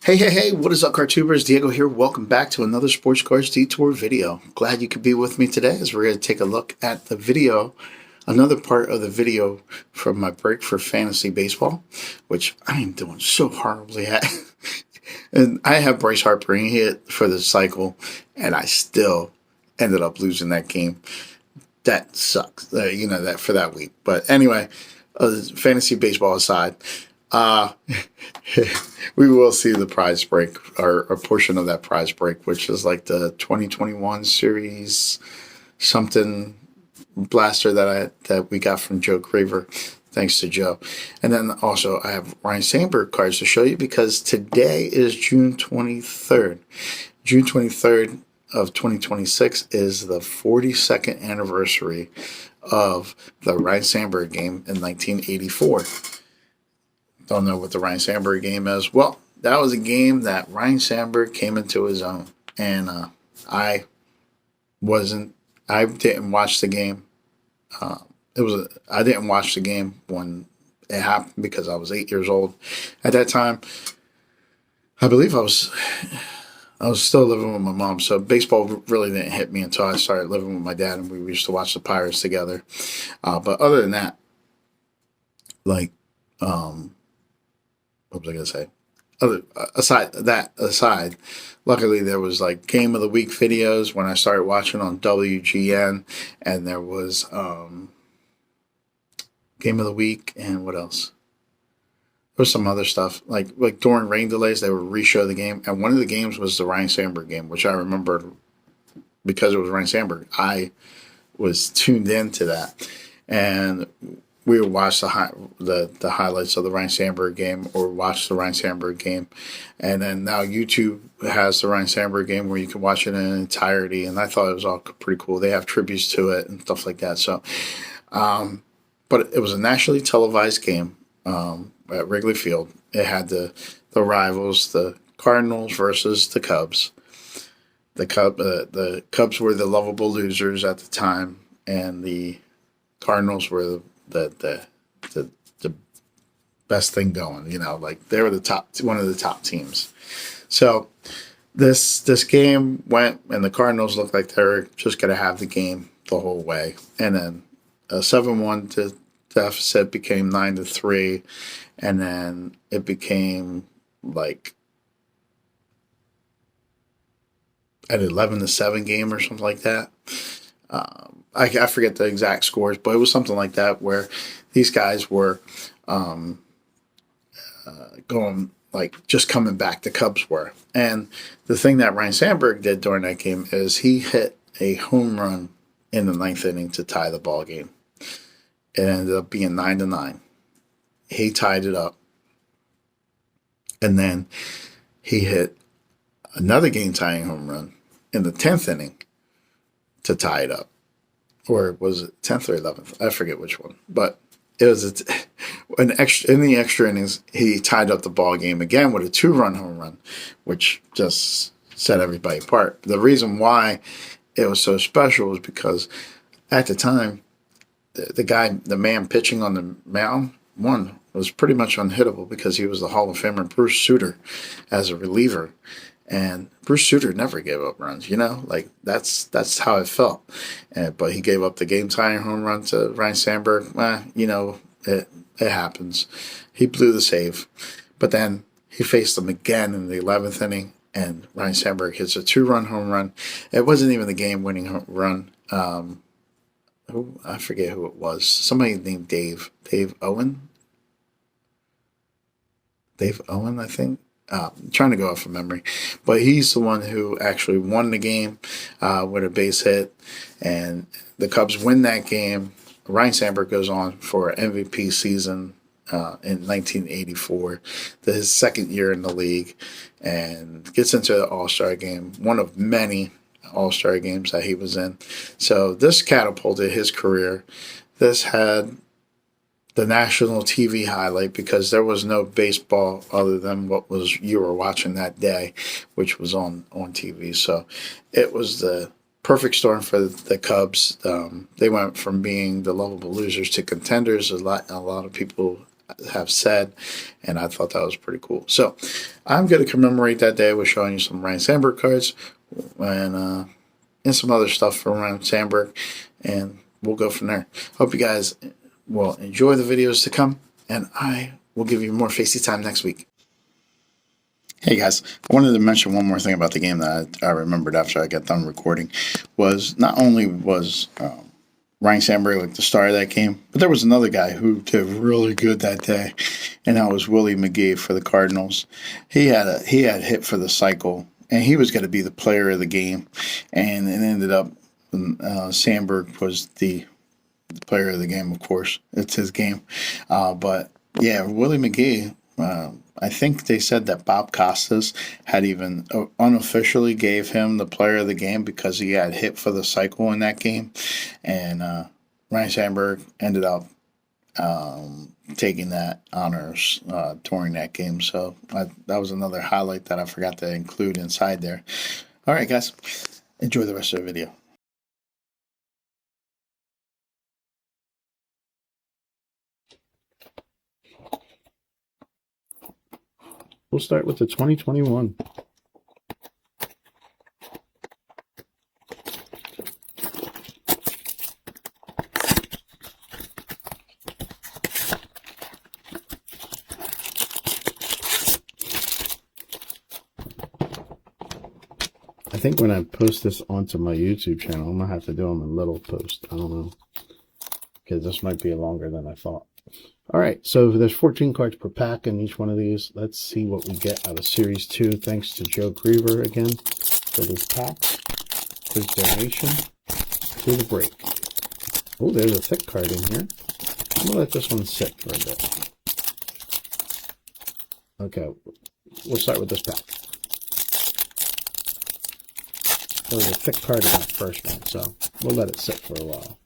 Hey, what is up, Cartubers? Diego here. Welcome back to another Sports Cards Detour video. Glad you could be with me today as we're going to take a look at the video, another part of the video from my break for fantasy baseball, which I am doing so horribly at. And I have Bryce Harper in hit for the cycle, and I still ended up losing that game. That sucks, that for that week. But anyway, fantasy baseball aside, uh, we will see the prize break or a portion of that prize break, which is like the 2021 series something blaster that we got from Joe Craver. Thanks to Joe. And then also I have Ryno Sandberg cards to show you because today is June 23rd. June 23rd of 2026 is the 42nd anniversary of the Ryno Sandberg game in 1984. Don't know what the Ryno Sandberg game is. Well, that was a game that Ryno Sandberg came into his own. And I didn't watch the game. I didn't watch the game when it happened because I was 8 years old at that time. I believe I was still living with my mom, so baseball really didn't hit me until I started living with my dad, and we used to watch the Pirates together. But other than that, like, what was I gonna say? Aside, luckily there was like game of the week videos when I started watching on WGN, and there was game of the week, and what else? There was some other stuff like during rain delays they would re-show the game, and one of the games was the Ryno Sandberg game, which I remembered because it was Ryno Sandberg. I was tuned into that, and we would watch the highlights of the Ryno Sandberg game or watch the Ryno Sandberg game. And then now YouTube has the Ryno Sandberg game where you can watch it in entirety. And I thought it was all pretty cool. They have tributes to it and stuff like that. So, but it was a nationally televised game at Wrigley Field. It had the rivals, the Cardinals versus the Cubs. The Cubs were the lovable losers at the time, and the Cardinals were the best thing going, like they were one of the top teams. So this game went, and the Cardinals looked like they were just going to have the game the whole way. And then a 7-1 deficit became 9-3, and then it became like an 11-7 game or something like that. I forget the exact scores, but it was something like that where these guys were going, like, just coming back. The Cubs were. And the thing that Ryno Sandberg did during that game is he hit a home run in the ninth inning to tie the ball game. It ended up being 9-9. He tied it up. And then he hit another game-tying home run in the 10th inning to tie it up. Or was it 10th or 11th? I forget which one. But it was in the extra innings, he tied up the ball game again with a 2-run home run, which just set everybody apart. The reason why it was so special was because at the time, the man pitching on the mound, was pretty much unhittable because he was the Hall of Famer Bruce Sutter as a reliever. And Bruce Sutter never gave up runs, like that's how it felt. But he gave up the game-tying home run to Ryno Sandberg. It happens. He blew the save, but then he faced him again in the 11th inning, and Ryno Sandberg hits a 2-run home run. It wasn't even the game-winning home run. I forget who it was. Somebody named Dave Owen. Dave Owen, I think. I'm trying to go off of memory, but he's the one who actually won the game with a base hit, and the Cubs win that game. Ryno Sandberg goes on for an MVP season in 1984, his second year in the league, and gets into the All-Star game, one of many All-Star games that he was in. So this catapulted his career. This had the national TV highlight because there was no baseball other than what you were watching that day, which was on TV. So it was the perfect storm for the Cubs. They went from being the lovable losers to contenders. A lot of people have said, and I thought that was pretty cool. So I'm going to commemorate that day with showing you some Ryno Sandberg cards and some other stuff from Ryno Sandberg, and we'll go from there. Hope you guys will enjoy the videos to come, and I will give you more Facey Time next week. Hey guys, I wanted to mention one more thing about the game that I remembered after I got done recording. Was not only was Ryno Sandberg like the star of that game, but there was another guy who did really good that day, and that was Willie McGee for the Cardinals. He had hit for the cycle, and he was going to be the player of the game, and it ended up Sandberg was the player of the game. Of course, it's his game, but yeah, Willie McGee. I think they said that Bob Costas had even unofficially gave him the player of the game because he had hit for the cycle in that game. And Ryno Sandberg ended up taking that honors during that game. So that was another highlight that I forgot to include inside there. All right, guys. Enjoy the rest of the video. We'll start with the 2021. I think when I post this onto my YouTube channel, I'm going to have to do them in little posts. I don't know. Because this might be longer than I thought. All right, so there's 14 cards per pack in each one of these. Let's see what we get out of Series 2. Thanks to Joe Griever again for this pack, his donation to the break. Oh, there's a thick card in here. I'm going to let this one sit for a bit. Okay, we'll start with this pack. There was a thick card in that first one, so we'll let it sit for a while.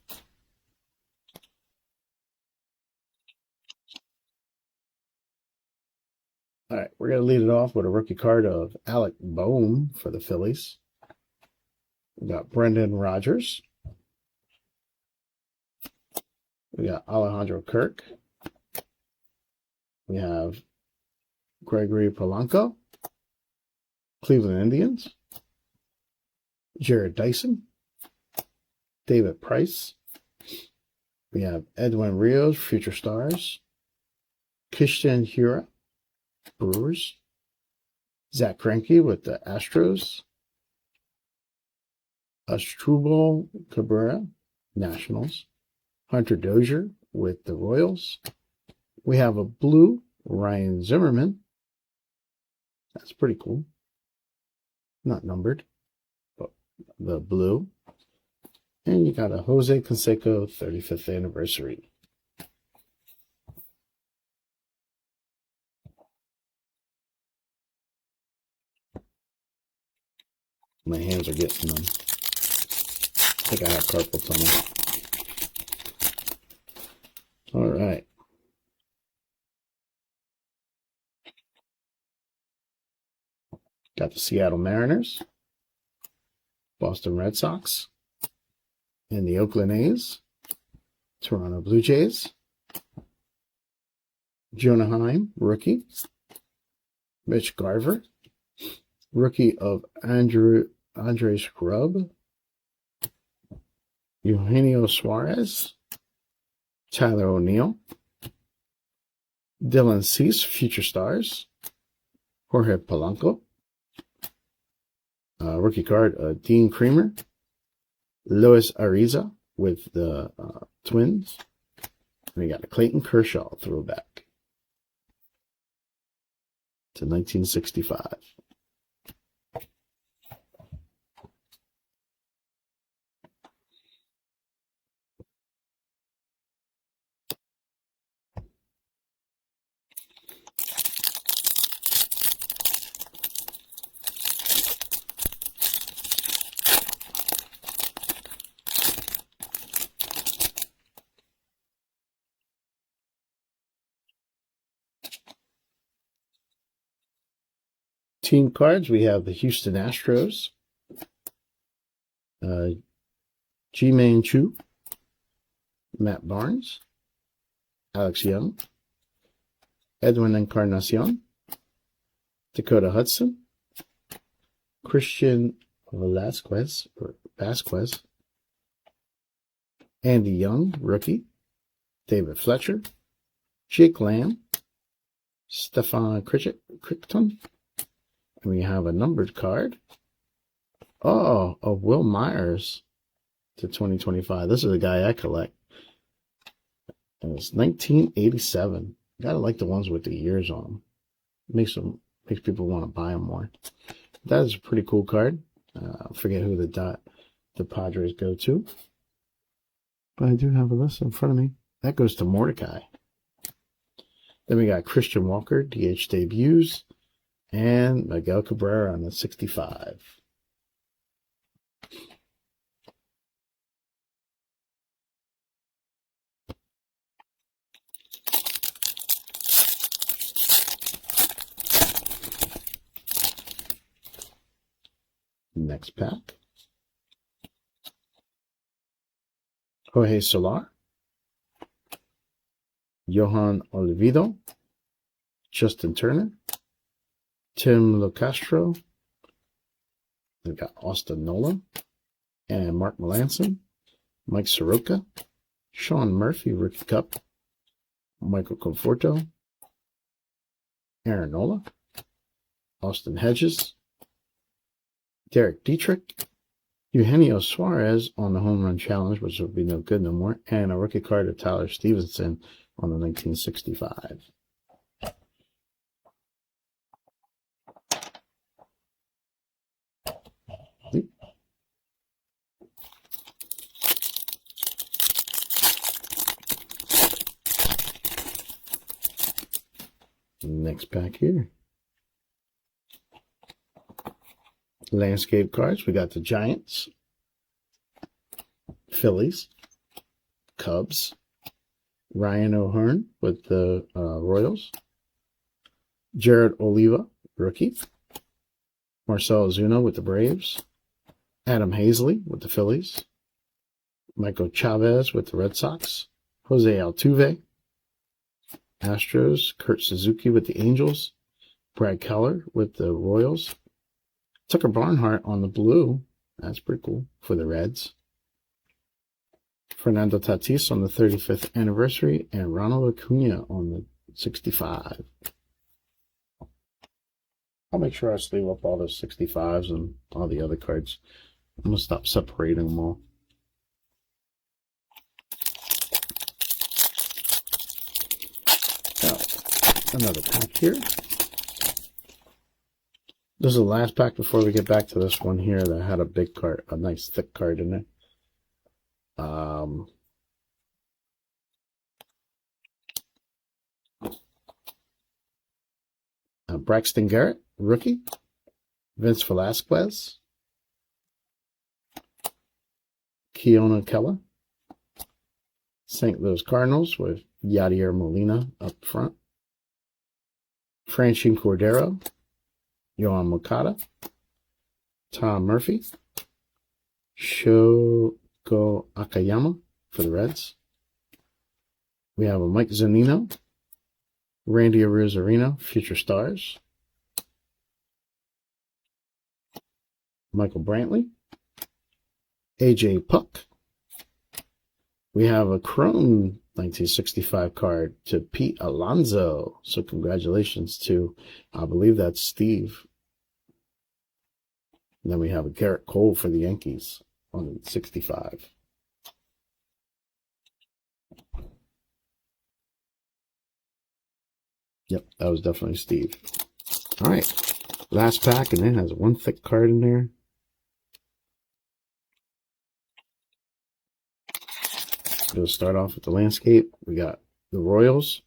All right, we're going to lead it off with a rookie card of Alec Boehm for the Phillies. We got Brendan Rodgers. We got Alejandro Kirk. We have Gregory Polanco, Cleveland Indians. Jared Dyson. David Price. We have Edwin Rios, Future Stars. Christian Hura, Brewers. Zach Greinke with the Astros. Asdrubal Cabrera, Nationals. Hunter Dozier with the Royals. We have a blue Ryan Zimmerman. That's pretty cool. Not numbered, but the blue. And you got a Jose Canseco 35th anniversary. My hands are getting them. I think I have carpal tunnel. All right. Got the Seattle Mariners, Boston Red Sox, and the Oakland A's, Toronto Blue Jays, Jonah Heim, rookie, Mitch Garver, rookie of Andre Scrub, Eugenio Suarez, Tyler O'Neill, Dylan Cease, Future Stars, Jorge Polanco, rookie card, Dean Creamer, Luis Ariza with the Twins, and we got a Clayton Kershaw throwback to 1965. Team cards, we have the Houston Astros, Ji-Man Chu, Matt Barnes, Alex Young, Edwin Encarnacion, Dakota Hudson, Christian Vasquez, Andy Young, rookie, David Fletcher, Jake Lamb, Stefan Crichton, and we have a numbered card. Oh, of Will Myers to 2025. This is a guy I collect. And it's 1987. Gotta like the ones with the years on them. Makes people want to buy them more. That is a pretty cool card. I forget who the Padres go to. But I do have a list in front of me. That goes to Mordecai. Then we got Christian Walker, DH debuts, and Miguel Cabrera on the 65. Next pack. Jorge Solar, Johan Olivedo, Justin Turner, Tim Locastro. We've got Austin Nola and Mark Melanson, Mike Soroka, Sean Murphy, Rookie Cup, Michael Conforto, Aaron Nola, Austin Hedges, Derek Dietrich, Eugenio Suarez on the home run challenge, which will be no good no more, and a rookie card of Tyler Stevenson on the 1965. Next pack here. Landscape cards. We got the Giants, Phillies, Cubs, Ryan O'Hearn with the Royals, Jared Oliva, rookie, Marcell Ozuna with the Braves, Adam Hazley with the Phillies, Michael Chavez with the Red Sox, Jose Altuve, Astros, Kurt Suzuki with the Angels, Brad Keller with the Royals, Tucker Barnhart on the blue. That's pretty cool for the Reds. Fernando Tatis on the 35th anniversary, and Ronald Acuna on the 65. I'll make sure I sleeve up all the 65s and all the other cards. I'm going to stop separating them all. Now, another pack here. This is the last pack before we get back to this one here that had a big card, a nice thick card in it. Braxton Garrett, rookie. Vince Velasquez. Keona Keller. St. Louis Cardinals with Yadier Molina up front. Francine Cordero. Yohan Moncada, Tom Murphy, Shogo Akiyama for the Reds. We have a Mike Zunino, Randy Arozarena, Future Stars, Michael Brantley, AJ Puck. We have a Chrome 1965 card to Pete Alonso. So congratulations to, I believe that's Steve. And then we have a Garrett Cole for the Yankees on 65. Yep, that was definitely Steve. All right, last pack, and it has one thick card in there. We'll start off with the landscape. We got the Royals,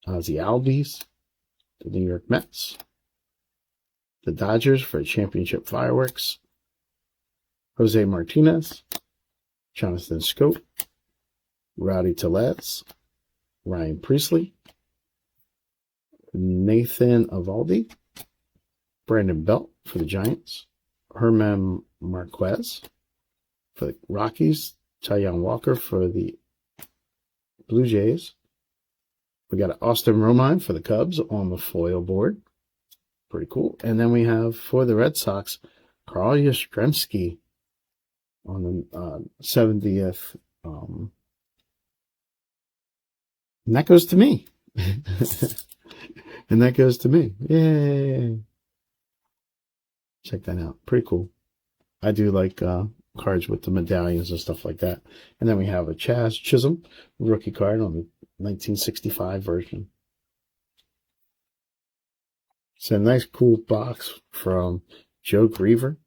the Albies, the New York Mets, the Dodgers for championship fireworks, Jose Martinez, Jonathan Scope, Rowdy Tellez, Ryan Priestley, Nathan Eovaldi, Brandon Belt for the Giants, Herman Marquez for the Rockies, Taijuan Walker for the Blue Jays, We got an Austin Romine for the Cubs on the foil board. Pretty cool. And then we have for the Red Sox, Carl Yastrzemski on the 70th. And that goes to me. And that goes to me. Yay. Check that out. Pretty cool. I do like cards with the medallions and stuff like that. And then we have a Chaz Chisholm rookie card on the 1965 version. It's a nice, cool box from Joe Griever.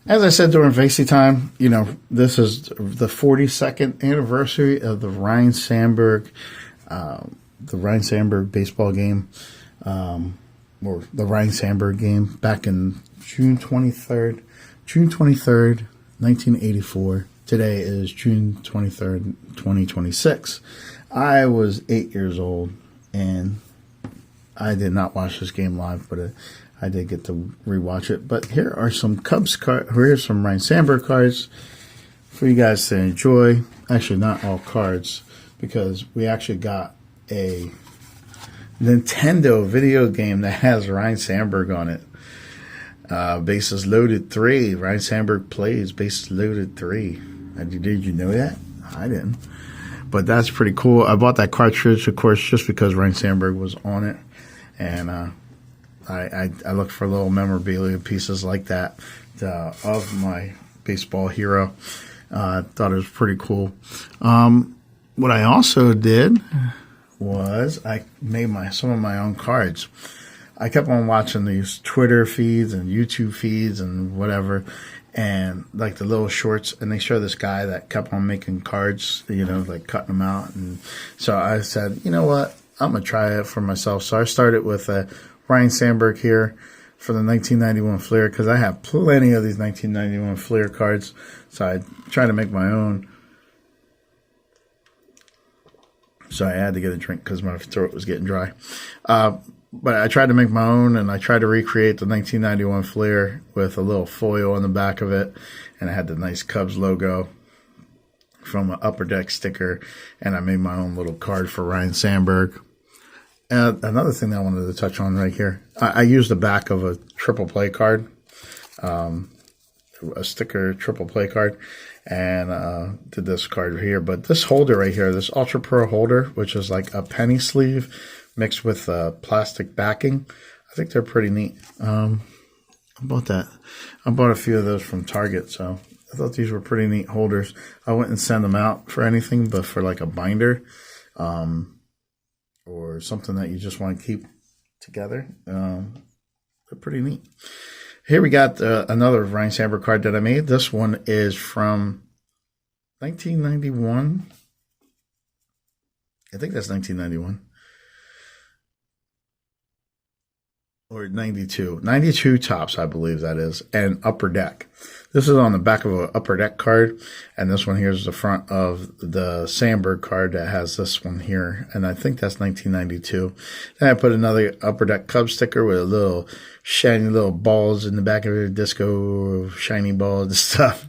As I said during Facey Time, you know, this is the 42nd anniversary of the Ryno Sandberg baseball game, or the Ryno Sandberg game back in June 23rd, 1984. Today is June 23rd, 2026. I was 8 years old, and I did not watch this game live, but I did get to rewatch it. But here are some Cubs cards. Here's some Ryno Sandberg cards for you guys to enjoy. Actually, not all cards, because we actually got a Nintendo video game that has Ryno Sandberg on it. Bases Loaded 3. Ryno Sandberg plays Bases Loaded 3. Did you know that? I didn't. But that's pretty cool. I bought that cartridge, of course, just because Ryno Sandberg was on it. And I looked for little memorabilia pieces like that of my baseball hero. Thought it was pretty cool. What I also did was I made some of my own cards. I kept on watching these Twitter feeds and YouTube feeds and whatever, and like the little shorts, and they show this guy that kept on making cards, you know, like cutting them out. And so I said, you know what, I'm going to try it for myself. So I started with a Ryno Sandberg here for the 1991 Fleer, because I have plenty of these 1991 Fleer cards. So I tried to make my own. So I had to get a drink because my throat was getting dry. But I tried to make my own, and I tried to recreate the 1991 Fleer with a little foil on the back of it. And I had the nice Cubs logo from an Upper Deck sticker. And I made my own little card for Ryno Sandberg. And another thing that I wanted to touch on right here, I used the back of a triple play card, a sticker triple play card, and did this card here. But this holder right here, this Ultra Pro holder, which is like a penny sleeve mixed with plastic backing, I think they're pretty neat. I bought that. I bought a few of those from Target, so I thought these were pretty neat holders. I wouldn't send them out for anything, but for like a binder, or something that you just want to keep together, they're pretty neat. Here we got another Ryno Sandberg card that I made. This one is from 1991. I think that's 1991. Or 92. 92 tops, I believe that is. And Upper Deck. This is on the back of an Upper Deck card. And this one here is the front of the Sandberg card that has this one here. And I think that's 1992. Then I put another Upper Deck Cub sticker with a little shiny little balls in the back of it. Disco shiny balls and stuff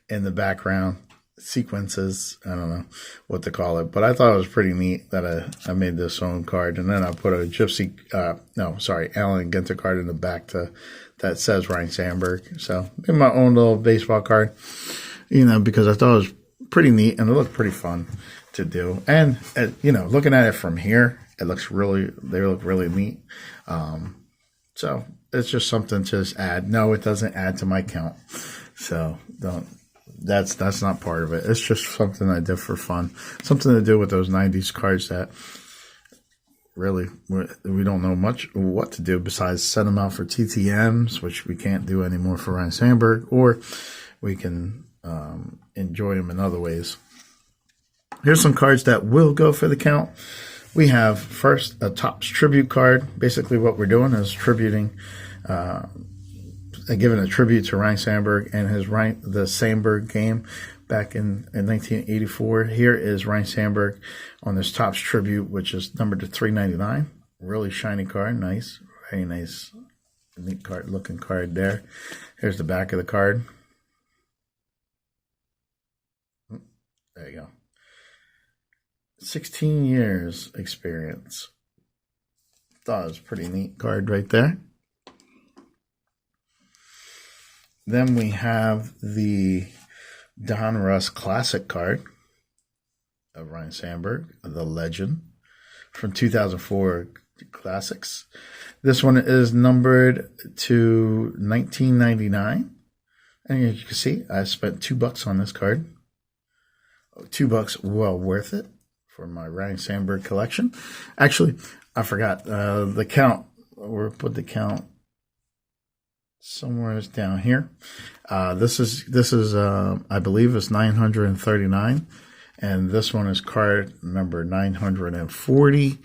in the background. Sequences, I don't know what to call it, but I thought it was pretty neat that I made this own card. And then I put a Allen Ginter card in the back that says Ryno Sandberg. So made my own little baseball card, you know, because I thought it was pretty neat and it looked pretty fun to do. And you know, looking at it from here, they look really neat. So it's just something to just add. No, it doesn't add to my count. So that's not part of it. It's just something I did for fun. Something to do with those 90s cards that really we don't know much what to do besides send them out for TTMs, which we can't do anymore for Ryno Sandberg, or we can enjoy them in other ways. Here's some cards that will go for the count. We have first a Topps tribute card. Basically what we're doing is tributing giving a tribute to Ryno Sandberg and the Sandberg game back in 1984. Here is Ryno Sandberg on this Topps tribute, which is numbered to 399. Really shiny card, nice, very nice, neat card looking card there. Here's the back of the card. There you go. 16 years experience. Thought it was a pretty neat card right there. Then we have the Don Russ Classic card of Ryno Sandberg, the legend, from 2004 Classics. This one is numbered to 1999. And as you can see, I spent $2 on this card. $2, well worth it for my Ryno Sandberg collection. Actually, I forgot the count. We'll put the count somewhere down here. This is I believe it's 939, and this one is card number 940.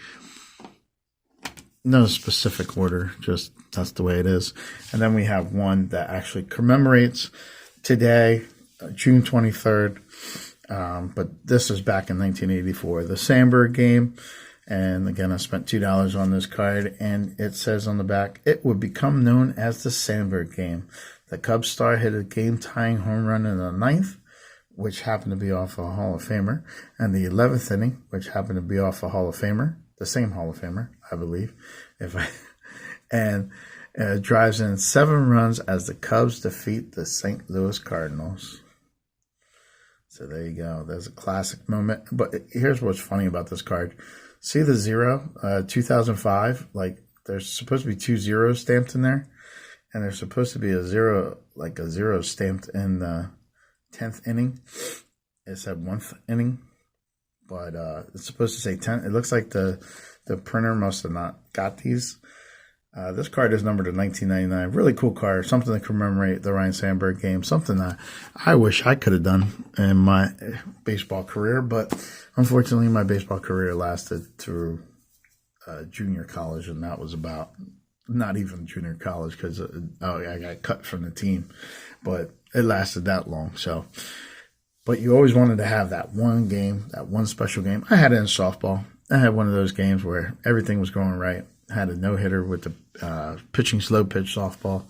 No specific order, just that's the way it is. And then we have one that actually commemorates today, June 23rd. But this is back in 1984, the Sandberg game. And again, I spent $2 on this card, and it says on the back, it would become known as the Sandberg game. The Cubs star hit a game-tying home run in the 9th, which happened to be off a Hall of Famer, and the 11th inning, which happened to be off a Hall of Famer, the same Hall of Famer, I believe, and drives in 7 runs as the Cubs defeat the St. Louis Cardinals. So there you go. There's a classic moment. But here's what's funny about this card. See the 0, 2005? Like, there's supposed to be 2 zeros stamped in there. And there's supposed to be a 0, like a 0 stamped in the 10th inning. It said 1st inning. But it's supposed to say 10. It looks like the printer must have not got these. This card is numbered to 1999. Really cool card. Something to commemorate the Ryno Sandberg game. Something that I wish I could have done in my baseball career. But unfortunately, my baseball career lasted through junior college. And that was about not even junior college because I got cut from the team. But it lasted that long. So, but you always wanted to have that one game, that one special game. I had it in softball. I had one of those games where everything was going right. Had a no-hitter with the pitching slow pitch softball,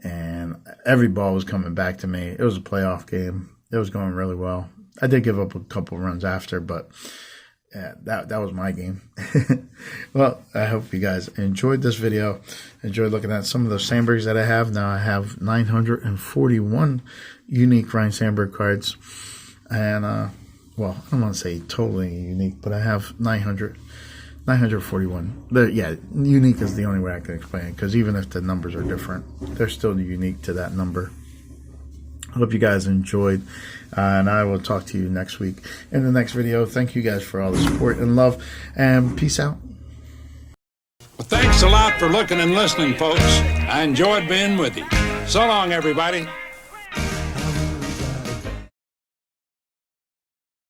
and every ball was coming back to me. It was a playoff game. It was going really well. I did give up a couple runs after, but yeah, that was my game. Well, I hope you guys enjoyed this video, enjoyed looking at some of the Sandbergs that I have. Now I have 941 unique Ryno Sandberg cards, and well, I don't want to say totally unique, but I have 941. Yeah, unique is the only way I can explain it, because even if the numbers are different, they're still unique to that number. I hope you guys enjoyed, and I will talk to you next week in the next video. Thank you guys for all the support and love, and peace out. Well, thanks a lot for looking and listening, folks. I enjoyed being with you. So long, everybody.